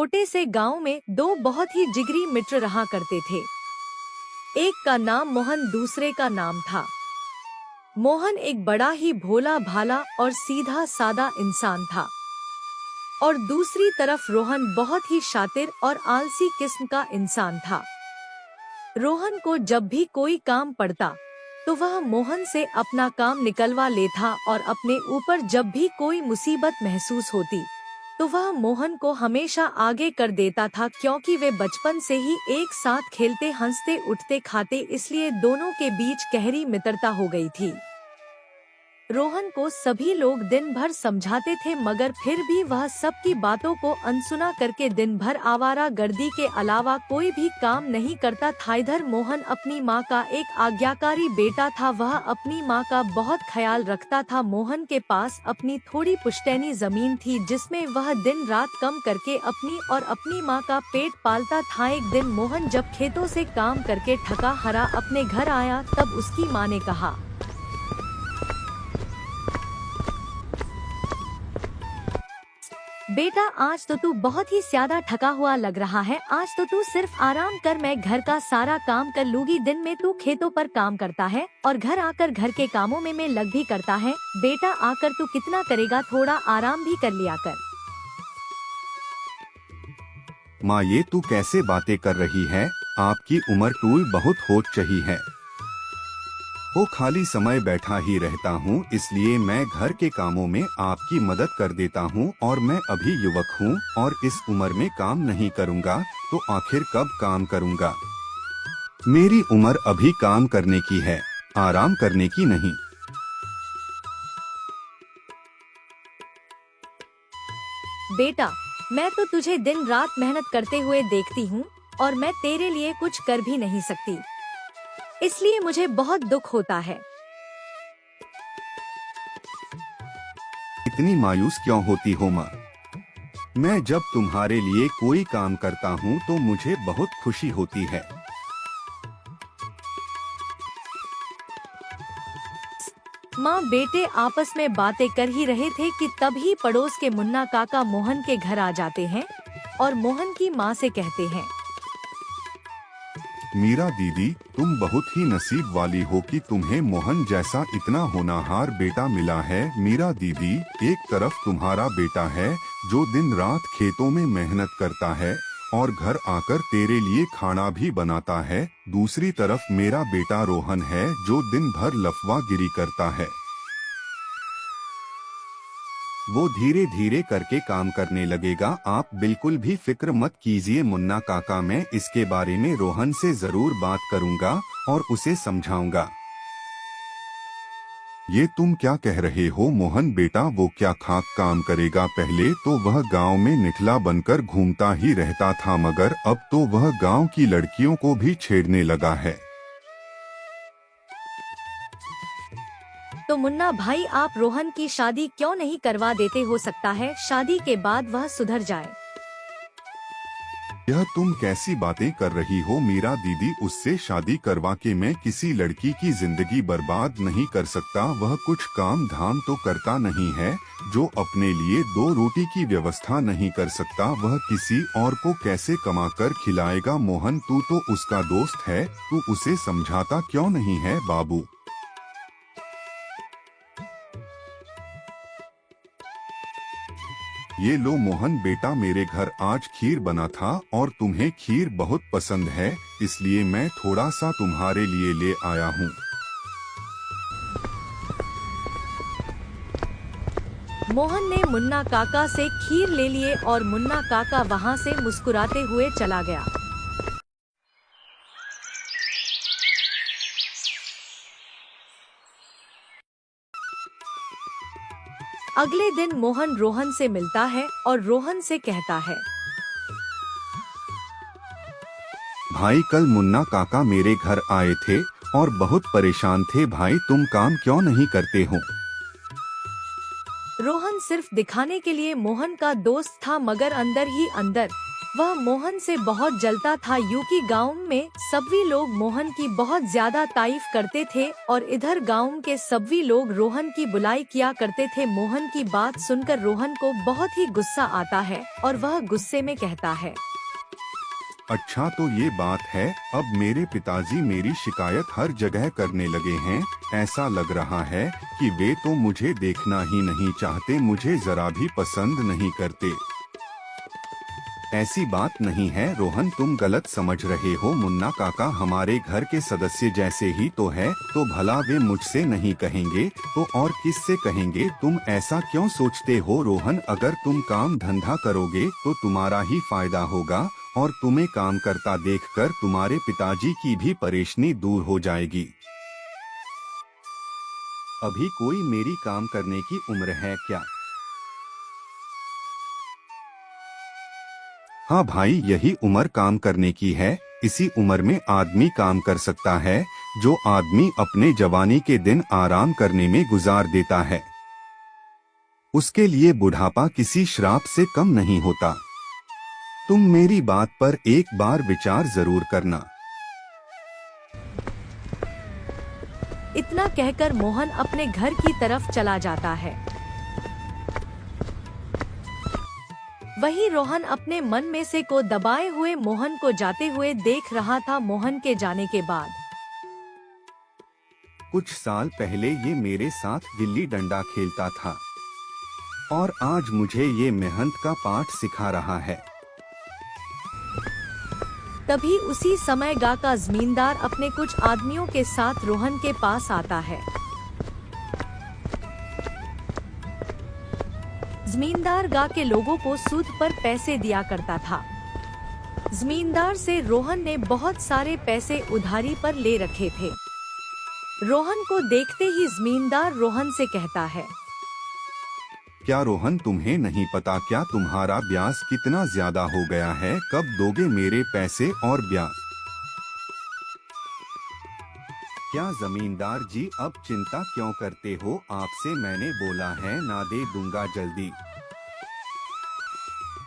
छोटे से गांव में दो बहुत ही जिगरी मित्र रहा करते थे। एक का नाम मोहन, दूसरे का नाम था। मोहन एक बड़ा ही भोला भाला और सीधा सादा इंसान था और दूसरी तरफ रोहन बहुत ही शातिर और आलसी किस्म का इंसान था। रोहन को जब भी कोई काम पड़ता तो वह मोहन से अपना काम निकलवा लेता और अपने ऊपर जब भी कोई मुसीबत महसूस होती तो वह मोहन को हमेशा आगे कर देता था, क्योंकि वे बचपन से ही एक साथ खेलते, हंसते, उठते, खाते, इसलिए दोनों के बीच गहरी मित्रता हो गई थी। रोहन को सभी लोग दिन भर समझाते थे, मगर फिर भी वह सबकी बातों को अनसुना करके दिन भर आवारा गर्दी के अलावा कोई भी काम नहीं करता था। इधर मोहन अपनी माँ का एक आज्ञाकारी बेटा था। वह अपनी माँ का बहुत ख्याल रखता था। मोहन के पास अपनी थोड़ी पुश्तैनी जमीन थी जिसमें वह दिन रात कम करके अपनी और अपनी माँ का पेट पालता था। एक दिन मोहन जब खेतों से काम करके थका हारा अपने घर आया तब उसकी माँ ने कहा, बेटा, आज तो तू बहुत ही ज्यादा थका हुआ लग रहा है। आज तो तू सिर्फ आराम कर, मैं घर का सारा काम कर लूंगी। दिन में तू खेतों पर काम करता है और घर आकर घर के कामों में मैं लग भी करता है। बेटा, आकर तू कितना करेगा, थोड़ा आराम भी कर लिया कर। माँ, ये तू कैसे बातें कर रही है? आपकी उम्र टूल बहुत हो चही है। वो खाली समय बैठा ही रहता हूँ, इसलिए मैं घर के कामों में आपकी मदद कर देता हूँ और मैं अभी युवक हूँ और इस उम्र में काम नहीं करूँगा तो आखिर कब काम करूँगा? मेरी उम्र अभी काम करने की है, आराम करने की नहीं। बेटा, मैं तो तुझे दिन रात मेहनत करते हुए देखती हूँ और मैं तेरे लिए कुछ कर भी नहीं सकती, इसलिए मुझे बहुत दुख होता है। इतनी मायूस क्यों होती हो माँ? मैं जब तुम्हारे लिए कोई काम करता हूँ तो मुझे बहुत खुशी होती है। माँ बेटे आपस में बातें कर ही रहे थे कि तभी पड़ोस के मुन्ना काका मोहन के घर आ जाते हैं और मोहन की माँ से कहते हैं, मीरा दीदी, तुम बहुत ही नसीब वाली हो कि तुम्हें मोहन जैसा इतना होनहार बेटा मिला है। मीरा दीदी, एक तरफ तुम्हारा बेटा है जो दिन रात खेतों में मेहनत करता है और घर आकर तेरे लिए खाना भी बनाता है, दूसरी तरफ मेरा बेटा रोहन है जो दिन भर लफवागिरी करता है। वो धीरे धीरे करके काम करने लगेगा। आप बिल्कुल भी फिक्र मत कीजिए मुन्ना काका, मैं इसके बारे में रोहन से जरूर बात करूंगा और उसे समझाऊंगा। ये तुम क्या कह रहे हो मोहन बेटा? वो क्या खाक काम करेगा? पहले तो वह गांव में निठला बनकर घूमता ही रहता था, मगर अब तो वह गांव की लड़कियों को भी छेड़ने लगा है। तो मुन्ना भाई, आप रोहन की शादी क्यों नहीं करवा देते? हो सकता है शादी के बाद वह सुधर जाए। यह तुम कैसी बातें कर रही हो मीरा दीदी? उससे शादी करवा के मैं किसी लड़की की जिंदगी बर्बाद नहीं कर सकता। वह कुछ काम धाम तो करता नहीं है, जो अपने लिए दो रोटी की व्यवस्था नहीं कर सकता, वह किसी और को कैसे कमा कर खिलाएगा? मोहन, तू तो उसका दोस्त है, तू उसे समझाता क्यों नहीं है बाबू? ये लो मोहन बेटा, मेरे घर आज खीर बना था और तुम्हें खीर बहुत पसंद है, इसलिए मैं थोड़ा सा तुम्हारे लिए ले आया हूँ। मोहन ने मुन्ना काका से खीर ले लिए और मुन्ना काका वहाँ से मुस्कुराते हुए चला गया। अगले दिन मोहन रोहन से मिलता है और रोहन से कहता है, भाई, कल मुन्ना काका मेरे घर आए थे और बहुत परेशान थे। भाई, तुम काम क्यों नहीं करते हो? रोहन सिर्फ दिखाने के लिए मोहन का दोस्त था, मगर अंदर ही अंदर वह मोहन से बहुत जलता था, यूं गांव में सभी लोग मोहन की बहुत ज्यादा तारीफ करते थे और इधर गांव के सभी लोग रोहन की बुराई किया करते थे। मोहन की बात सुनकर रोहन को बहुत ही गुस्सा आता है और वह गुस्से में कहता है, अच्छा तो ये बात है, अब मेरे पिताजी मेरी शिकायत हर जगह करने लगे हैं। ऐसा लग रहा है कि वे तो मुझे देखना ही नहीं चाहते, मुझे जरा भी पसंद नहीं करते। ऐसी बात नहीं है रोहन, तुम गलत समझ रहे हो। मुन्ना काका हमारे घर के सदस्य जैसे ही तो है, तो भला वे मुझसे नहीं कहेंगे तो और किससे कहेंगे? तुम ऐसा क्यों सोचते हो रोहन? अगर तुम काम धंधा करोगे तो तुम्हारा ही फायदा होगा और तुम्हें काम करता देखकर तुम्हारे पिताजी की भी परेशानी दूर हो जाएगी। अभी कोई मेरी काम करने की उम्र है क्या? हाँ भाई, यही उम्र काम करने की है। इसी उम्र में आदमी काम कर सकता है। जो आदमी अपने जवानी के दिन आराम करने में गुजार देता है, उसके लिए बुढ़ापा किसी श्राप से कम नहीं होता। तुम मेरी बात पर एक बार विचार जरूर करना। इतना कहकर मोहन अपने घर की तरफ चला जाता है। वही रोहन अपने मन में से को दबाए हुए मोहन को जाते हुए देख रहा था। मोहन के जाने के बाद कुछ साल पहले ये मेरे साथ गिल्ली डंडा खेलता था और आज मुझे ये मेहनत का पाठ सिखा रहा है। तभी उसी समय गा का जमींदार अपने कुछ आदमियों के साथ रोहन के पास आता है। जमींदार गा के लोगों को सूद पर पैसे दिया करता था। जमींदार से रोहन ने बहुत सारे पैसे उधारी पर ले रखे थे। रोहन को देखते ही जमींदार रोहन से कहता है, क्या रोहन तुम्हें नहीं पता क्या तुम्हारा ब्याज कितना ज्यादा हो गया है? कब दोगे मेरे पैसे और ब्याज? क्या जमींदार जी अब चिंता क्यों करते हो? आपसे मैंने बोला है ना दे दूंगा जल्दी।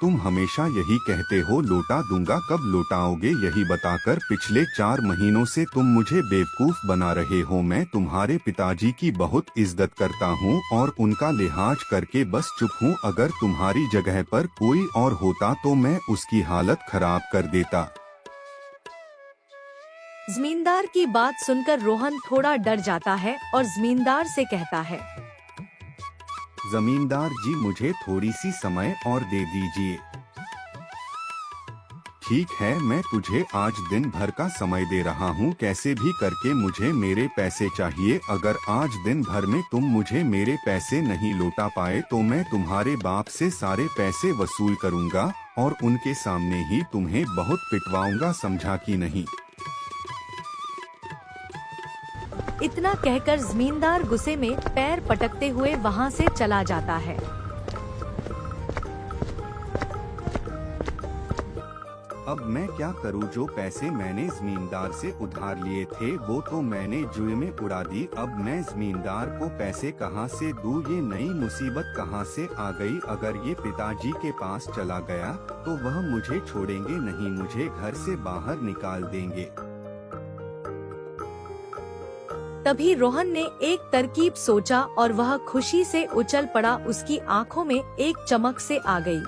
तुम हमेशा यही कहते हो लौटा दूंगा, कब लौटाओगे? यही बताकर पिछले 4 महीनों से तुम मुझे बेवकूफ बना रहे हो। मैं तुम्हारे पिताजी की बहुत इज्जत करता हूँ और उनका लिहाज करके बस चुप हूँ। अगर तुम्हारी जगह पर कोई और होता तो मैं उसकी हालत खराब कर देता। जमींदार की बात सुनकर रोहन थोड़ा डर जाता है और जमींदार से कहता है, जमींदार जी मुझे थोड़ी सी समय और दे दीजिए। ठीक है, मैं तुझे आज दिन भर का समय दे रहा हूँ, कैसे भी करके मुझे मेरे पैसे चाहिए। अगर आज दिन भर में तुम मुझे मेरे पैसे नहीं लौटा पाए तो मैं तुम्हारे बाप से सारे पैसे वसूल करूँगा और उनके सामने ही तुम्हें बहुत पिटवाऊंगा, समझा कि नहीं? इतना कहकर जमींदार गुस्से में पैर पटकते हुए वहां से चला जाता है। अब मैं क्या करूं? जो पैसे मैंने जमींदार से उधार लिए थे वो तो मैंने जुए में उड़ा दी। अब मैं जमींदार को पैसे कहां से दूं? ये नई मुसीबत कहां से आ गई? अगर ये पिताजी के पास चला गया तो वह मुझे छोड़ेंगे नहीं, मुझे घर से बाहर निकाल देंगे। तभी रोहन ने एक तरकीब सोचा और वह खुशी से उछल पड़ा। उसकी आंखों में एक चमक से आ गई।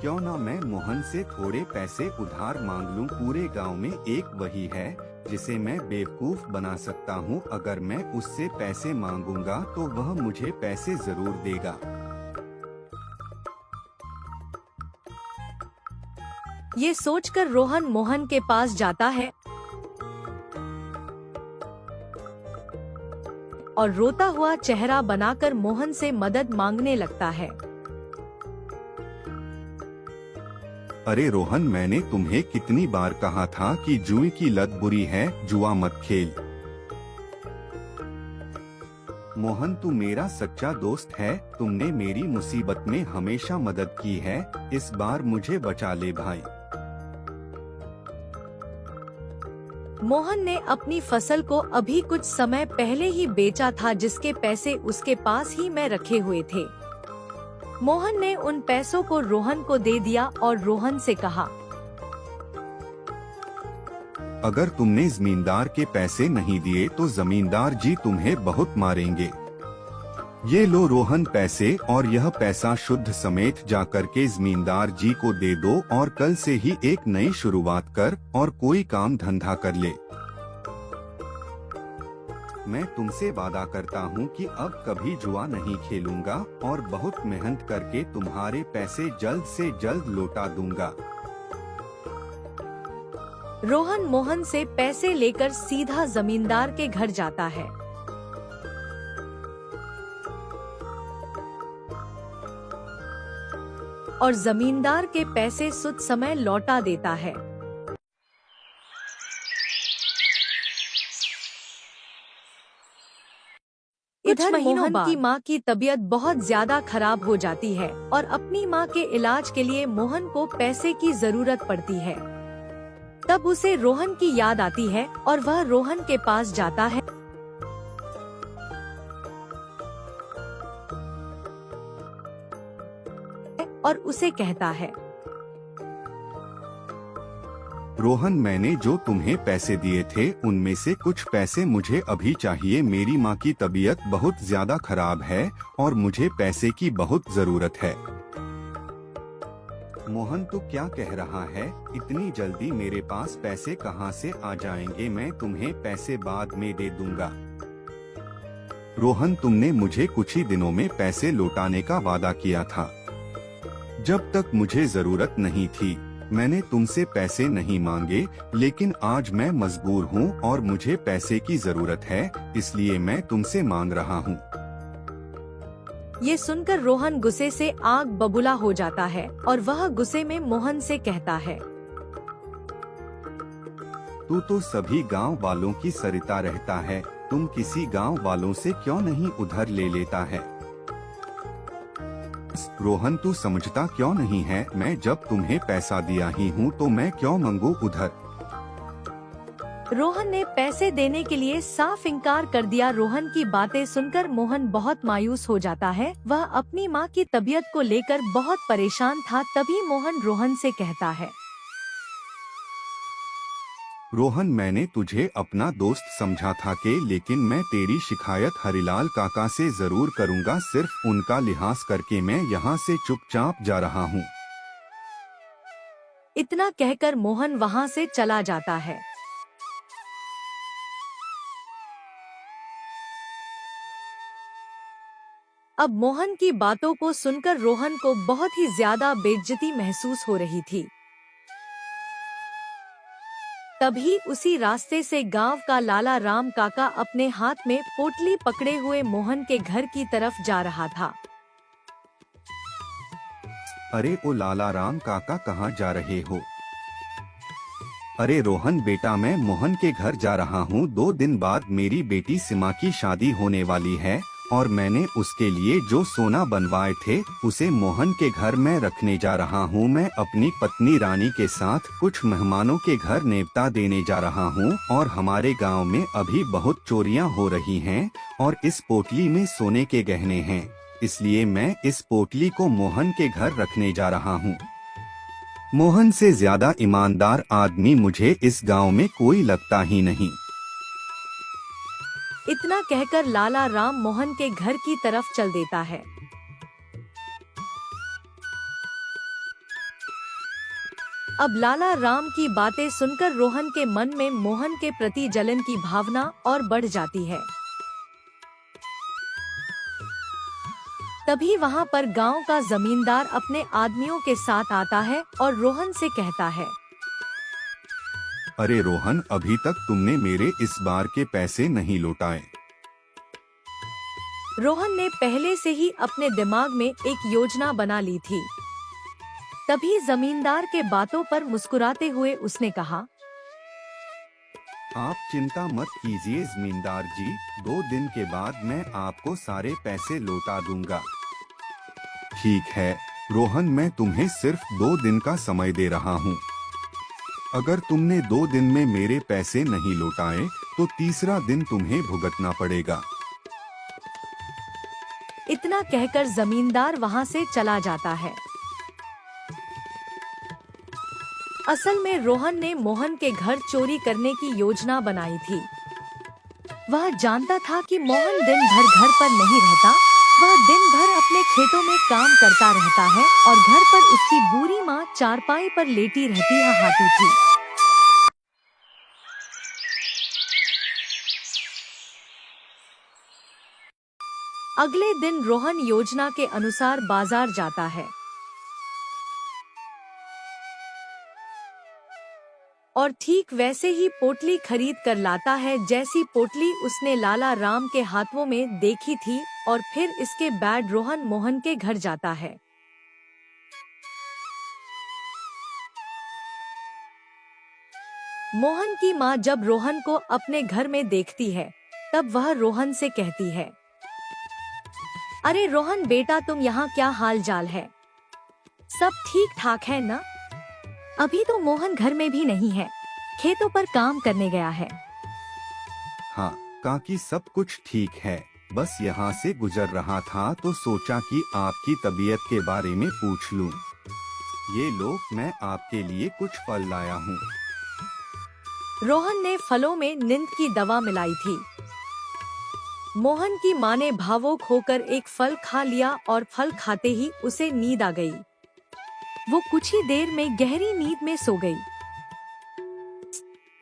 क्यों ना मैं मोहन से थोड़े पैसे उधार मांग लूं? पूरे गांव में एक वही है जिसे मैं बेवकूफ बना सकता हूं। अगर मैं उससे पैसे मांगूंगा तो वह मुझे पैसे जरूर देगा। ये सोचकर रोहन मोहन के पास जाता है और रोता हुआ चेहरा बनाकर मोहन से मदद मांगने लगता है। अरे रोहन, मैंने तुम्हें कितनी बार कहा था कि जुए की लत बुरी है, जुआ मत खेल। मोहन तू मेरा सच्चा दोस्त है, तुमने मेरी मुसीबत में हमेशा मदद की है, इस बार मुझे बचा ले भाई। मोहन ने अपनी फसल को अभी कुछ समय पहले ही बेचा था, जिसके पैसे उसके पास ही में रखे हुए थे। मोहन ने उन पैसों को रोहन को दे दिया और रोहन से कहा, अगर तुमने जमींदार के पैसे नहीं दिए तो जमींदार जी तुम्हें बहुत मारेंगे। ये लो रोहन पैसे, और यह पैसा शुद्ध समेत जाकर के जमींदार जी को दे दो और कल से ही एक नई शुरुआत कर और कोई काम धंधा कर ले। मैं तुमसे वादा करता हूँ कि अब कभी जुआ नहीं खेलूंगा और बहुत मेहनत करके तुम्हारे पैसे जल्द से जल्द लौटा दूंगा। रोहन मोहन से पैसे लेकर सीधा जमींदार के घर जाता है। और जमींदार के पैसे सुध समय लौटा देता है। इधर मोहन की माँ की तबीयत बहुत ज्यादा खराब हो जाती है और अपनी माँ के इलाज के लिए मोहन को पैसे की जरूरत पड़ती है। तब उसे रोहन की याद आती है और वह रोहन के पास जाता है और उसे कहता है, रोहन, मैंने जो तुम्हें पैसे दिए थे उनमें से कुछ पैसे मुझे अभी चाहिए। मेरी माँ की तबीयत बहुत ज्यादा खराब है और मुझे पैसे की बहुत जरूरत है। मोहन, तू क्या कह रहा है? इतनी जल्दी मेरे पास पैसे कहाँ से आ जाएंगे? मैं तुम्हें पैसे बाद में दे दूंगा। रोहन, तुमने मुझे कुछ ही दिनों में पैसे लौटाने का वादा किया था। जब तक मुझे जरूरत नहीं थी मैंने तुमसे पैसे नहीं मांगे, लेकिन आज मैं मजबूर हूँ और मुझे पैसे की जरूरत है, इसलिए मैं तुमसे मांग रहा हूँ। ये सुनकर रोहन गुस्से से आग बबूला हो जाता है और वह गुस्से में मोहन से कहता है, तू तो सभी गांव वालों की सरिता रहता है, तुम किसी गांव वालों से क्यों नहीं उधार ले लेता है? रोहन, तू समझता क्यों नहीं है? मैं जब तुम्हें पैसा दिया ही हूँ तो मैं क्यों मांगू उधार? रोहन ने पैसे देने के लिए साफ इनकार कर दिया। रोहन की बातें सुनकर मोहन बहुत मायूस हो जाता है। वह अपनी माँ की तबीयत को लेकर बहुत परेशान था। तभी मोहन रोहन से कहता है, रोहन, मैंने तुझे अपना दोस्त समझा था लेकिन मैं तेरी शिकायत हरिलाल काका से जरूर करूँगा। सिर्फ उनका लिहाज करके मैं यहाँ से चुपचाप जा रहा हूँ। इतना कहकर मोहन वहाँ से चला जाता है। अब मोहन की बातों को सुनकर रोहन को बहुत ही ज्यादा बेइज्जती महसूस हो रही थी। तभी उसी रास्ते से गांव का लाला राम काका अपने हाथ में पोटली पकड़े हुए मोहन के घर की तरफ जा रहा था। अरे ओ लाला राम काका, कहाँ जा रहे हो? अरे रोहन बेटा, मैं मोहन के घर जा रहा हूँ। 2 दिन बाद मेरी बेटी सीमा की शादी होने वाली है और मैंने उसके लिए जो सोना बनवाए थे उसे मोहन के घर में रखने जा रहा हूँ। मैं अपनी पत्नी रानी के साथ कुछ मेहमानों के घर नेवता देने जा रहा हूँ और हमारे गांव में अभी बहुत चोरियां हो रही हैं और इस पोटली में सोने के गहने हैं, इसलिए मैं इस पोटली को मोहन के घर रखने जा रहा हूँ। मोहन से ज्यादा ईमानदार आदमी मुझे इस गाँव में कोई लगता ही नहीं। इतना कहकर लाला राम मोहन के घर की तरफ चल देता है। अब लाला राम की बातें सुनकर रोहन के मन में मोहन के प्रति जलन की भावना और बढ़ जाती है। तभी वहां पर गांव का जमींदार अपने आदमियों के साथ आता है और रोहन से कहता है, अरे रोहन, अभी तक तुमने मेरे इस बार के पैसे नहीं लौटाए। रोहन ने पहले से ही अपने दिमाग में एक योजना बना ली थी। तभी जमींदार के बातों पर मुस्कुराते हुए उसने कहा, आप चिंता मत कीजिए जमींदार जी, 2 दिन के बाद मैं आपको सारे पैसे लौटा दूंगा। ठीक है रोहन, मैं तुम्हें सिर्फ 2 दिन का समय दे रहा हूँ। अगर तुमने 2 दिन में मेरे पैसे नहीं लौटाए तो तीसरा दिन तुम्हें भुगतना पड़ेगा। इतना कहकर जमींदार वहां से चला जाता है। असल में रोहन ने मोहन के घर चोरी करने की योजना बनाई थी। वह जानता था कि मोहन दिन भर घर पर नहीं रहता, वह दिन भर अपने खेतों में काम करता रहता है और घर पर उसकी बूढ़ी माँ चारपाई पर लेटी रहती हाहाती थी। अगले दिन रोहन योजना के अनुसार बाजार जाता है और ठीक वैसे ही पोटली खरीद कर लाता है जैसी पोटली उसने लाला राम के हाथों में देखी थी। और फिर इसके बाद रोहन मोहन के घर जाता है। मोहन की माँ जब रोहन को अपने घर में देखती है तब वह रोहन से कहती है, अरे रोहन बेटा, तुम यहाँ क्या हाल जाल है? सब ठीक ठाक है ना? अभी तो मोहन घर में भी नहीं है, खेतों पर काम करने गया है। हाँ काकी, सब कुछ ठीक है, बस यहाँ से गुजर रहा था तो सोचा कि आपकी तबीयत के बारे में पूछ लूं। ये लो, मैं आपके लिए कुछ फल लाया हूँ। रोहन ने फलों में नींद की दवा मिलाई थी। मोहन की माँ ने भावुक होकर एक फल खा लिया और फल खाते ही उसे नींद आ गई। वो कुछ ही देर में गहरी नींद में सो गई।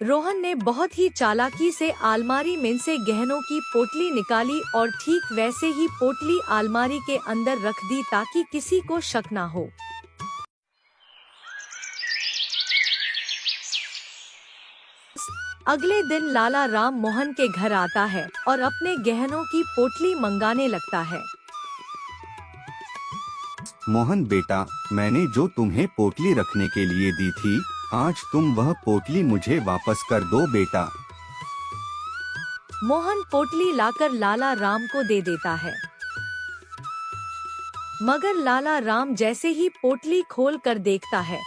रोहन ने बहुत ही चालाकी से अलमारी में से गहनों की पोटली निकाली और ठीक वैसे ही पोटली अलमारी के अंदर रख दी ताकि किसी को शक ना हो। अगले दिन लाला राम मोहन के घर आता है और अपने गहनों की पोटली मंगाने लगता है। मोहन बेटा, मैंने जो तुम्हें पोटली रखने के लिए दी थी, आज तुम वह पोटली मुझे वापस कर दो बेटा। मोहन पोटली लाकर लाला राम को दे देता है, मगर लाला राम जैसे ही पोटली खोल कर देखता है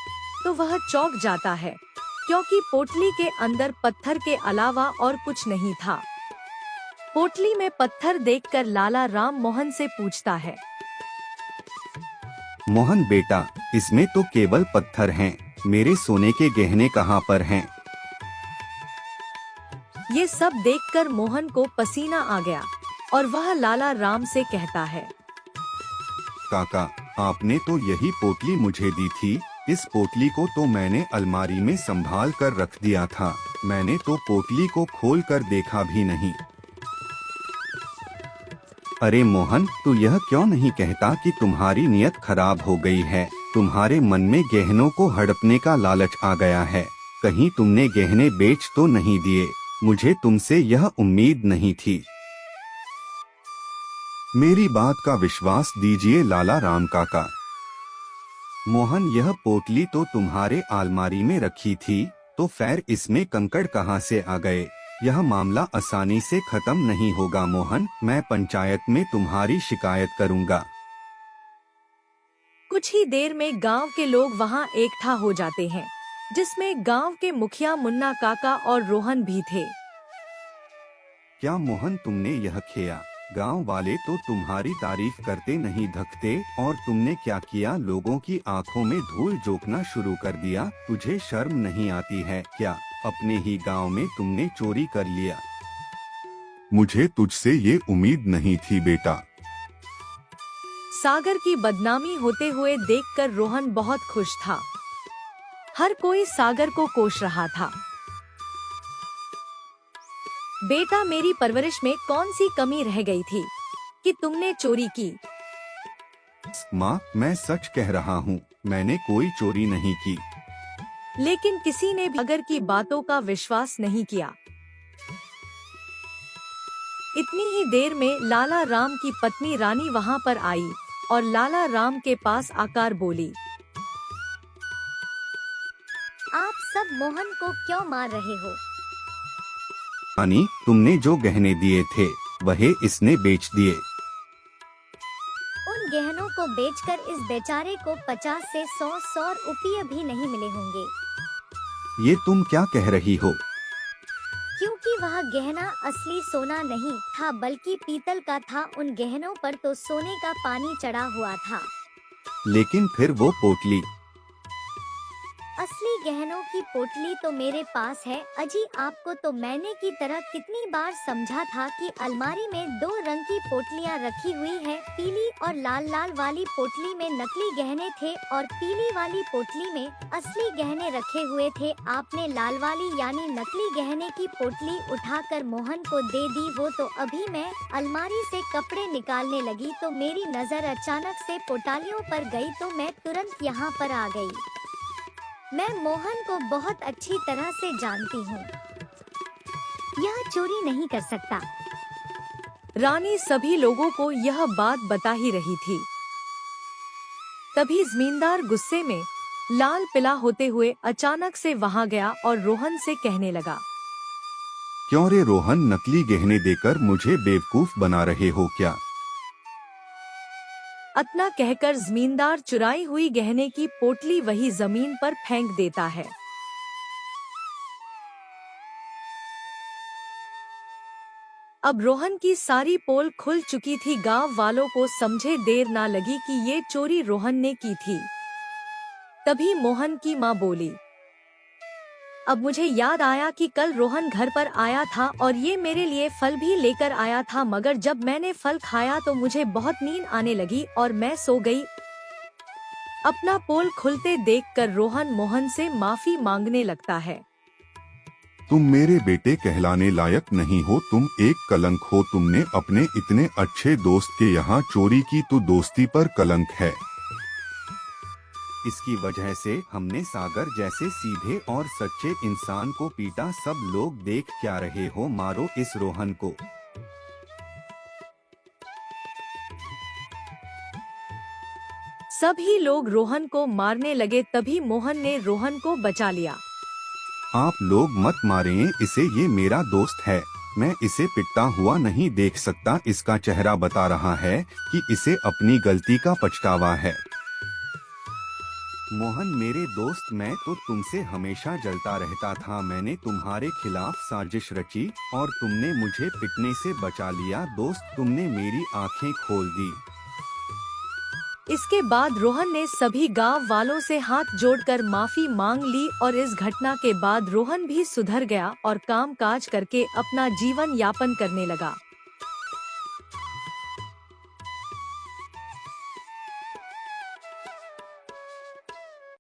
तो वह चौंक जाता है, क्योंकि पोटली के अंदर पत्थर के अलावा और कुछ नहीं था। पोटली में पत्थर देखकर लाला राम मोहन से पूछता है, मोहन बेटा, इसमें तो केवल पत्थर हैं, मेरे सोने के गहने कहाँ पर हैं? ये सब देखकर मोहन को पसीना आ गया और वह लाला राम से कहता है, काका, आपने तो यही पोटली मुझे दी थी। इस पोटली को तो मैंने अलमारी में संभाल कर रख दिया था, मैंने तो पोटली को खोल कर देखा भी नहीं। अरे मोहन, तू यह क्यों नहीं कहता कि तुम्हारी नीयत खराब हो गई है? तुम्हारे मन में गहनों को हड़पने का लालच आ गया है। कहीं तुमने गहने बेच तो नहीं दिए? मुझे तुमसे यह उम्मीद नहीं थी। मेरी बात का विश्वास दीजिए लाला राम काका। मोहन, यह पोटली तो तुम्हारे अलमारी में रखी थी, तो फिर इसमें कंकड़ कहाँ से आ गए? यह मामला आसानी से खत्म नहीं होगा मोहन, मैं पंचायत में तुम्हारी शिकायत करूंगा। कुछ ही देर में गांव के लोग वहां इकट्ठा हो जाते हैं, जिसमें गांव के मुखिया मुन्ना काका और रोहन भी थे। क्या मोहन, तुमने यह किया? गांव वाले तो तुम्हारी तारीफ करते नहीं थकते, और तुमने क्या किया? लोगों की आंखों में धूल झोंकना शुरू कर दिया। तुझे शर्म नहीं आती है क्या? अपने ही गांव में तुमने चोरी कर लिया। मुझे तुझसे ये उम्मीद नहीं थी बेटा। सागर की बदनामी होते हुए देखकर रोहन बहुत खुश था। हर कोई सागर को कोस रहा था। बेटा, मेरी परवरिश में कौन सी कमी रह गई थी कि तुमने चोरी की? माँ, मैं सच कह रहा हूँ, मैंने कोई चोरी नहीं की। लेकिन किसी ने भी सागर की बातों का विश्वास नहीं किया। इतनी ही देर में लाला राम की पत्नी रानी वहां पर आई और लाला राम के पास आकर बोली, आप सब मोहन को क्यों मार रहे हो? रानी, तुमने जो गहने दिए थे वह इसने बेच दिए। उन गहनों को बेचकर इस बेचारे को 50 से 100 रुपये भी नहीं मिले होंगे। ये तुम क्या कह रही हो? क्योंकि वह गहना असली सोना नहीं था बल्कि पीतल का था। उन गहनों पर तो सोने का पानी चढ़ा हुआ था। लेकिन फिर वो पोटली। असली गहनों की पोटली तो मेरे पास है। अजी, आपको तो मैंने की तरह कितनी बार समझा था कि अलमारी में 2 रंग की पोटलियां रखी हुई है। पीली और लाल। लाल वाली पोटली में नकली गहने थे और पीली वाली पोटली में असली गहने रखे हुए थे। आपने लाल वाली यानी नकली गहने की पोटली उठाकर मोहन को दे दी। वो तो अभी मैं अलमारी से कपड़े निकालने लगी तो मेरी नजर अचानक से पोटलियों पर गई तो मैं तुरंत यहाँ पर आ गई। मैं मोहन को बहुत अच्छी तरह से जानती हूँ। यह चोरी नहीं कर सकता। रानी सभी लोगों को यह बात बता ही रही थी। तभी जमींदार गुस्से में लाल पीला होते हुए अचानक से वहां गया और रोहन से कहने लगा, क्यों रे रोहन, नकली गहने देकर मुझे बेवकूफ बना रहे हो क्या? इतना कहकर जमींदार चुराई हुई गहने की पोटली वही जमीन पर फेंक देता है। अब रोहन की सारी पोल खुल चुकी थी। गांव वालों को समझे देर ना लगी कि ये चोरी रोहन ने की थी। तभी मोहन की माँ बोली, अब मुझे याद आया कि कल रोहन घर पर आया था और ये मेरे लिए फल भी लेकर आया था, मगर जब मैंने फल खाया तो मुझे बहुत नींद आने लगी और मैं सो गई। अपना पोल खुलते देखकर रोहन मोहन से माफी मांगने लगता है। तुम मेरे बेटे कहलाने लायक नहीं हो, तुम एक कलंक हो। तुमने अपने इतने अच्छे दोस्त के यहाँ चोरी की तो दोस्ती पर कलंक है। इसकी वजह से हमने सागर जैसे सीधे और सच्चे इंसान को पीटा। सब लोग देख क्या रहे हो, मारो इस रोहन को। सभी लोग रोहन को मारने लगे। तभी मोहन ने रोहन को बचा लिया। आप लोग मत मारें इसे, ये मेरा दोस्त है। मैं इसे पिटता हुआ नहीं देख सकता। इसका चेहरा बता रहा है कि इसे अपनी गलती का पछतावा है। मोहन मेरे दोस्त, मैं तो तुमसे हमेशा जलता रहता था। मैंने तुम्हारे खिलाफ साजिश रची और तुमने मुझे पिटने से बचा लिया। दोस्त, तुमने मेरी आंखें खोल दी। इसके बाद रोहन ने सभी गांव वालों से हाथ जोड़कर माफी मांग ली और इस घटना के बाद रोहन भी सुधर गया और काम काज करके अपना जीवन यापन करने लगा।